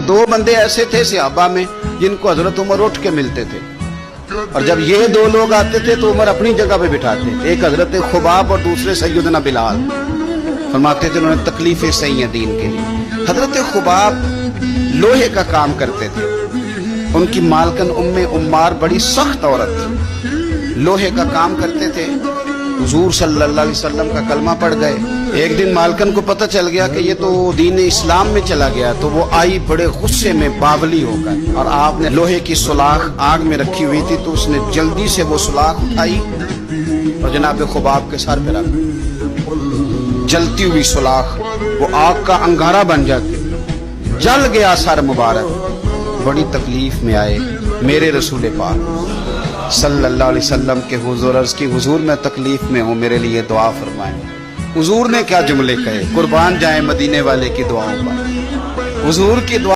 دو بندے ایسے تھے صحابہ میں جن کو حضرت عمر اٹھ کے ملتے تھے، اور جب یہ دو لوگ آتے تھے تو عمر اپنی جگہ پہ بٹھاتے، ایک حضرت خباب اور دوسرے سیدنا بلال۔ فرماتے تھے انہوں نے تکلیفیں سہی ہیں دین کے لیے۔ حضرت خباب لوہے کا کام کرتے تھے، ان کی مالکن عمار بڑی سخت عورت تھی، لوہے کا کام کرتے تھے۔ حضور صلی اللہ علیہ وسلم کا کلمہ پڑھ گئے۔ ایک دن مالکن کو پتہ چل گیا کہ یہ تو دین اسلام میں چلا گیا، تو وہ آئی بڑے غصے میں باولی ہو کر، اور آپ نے لوہے کی سلاخ آگ میں رکھی ہوئی تھی تو اس نے جلدی سے وہ سلاخ اٹھائی اور جناب خباب کے سر پہ رکھ۔ جلتی ہوئی سلاخ وہ آگ کا انگارہ بن جاتی، جل گیا سر مبارک۔ بڑی تکلیف میں آئے میرے رسول پاک صلی اللہ علیہ وسلم کے حضور، عرض کی حضور میں تکلیف میں ہوں، میرے لیے دعا فرمائیں۔ حضور نے کیا جملے کہے، قربان جائیں مدینے والے کی دعاؤں پر۔ حضور کی دعا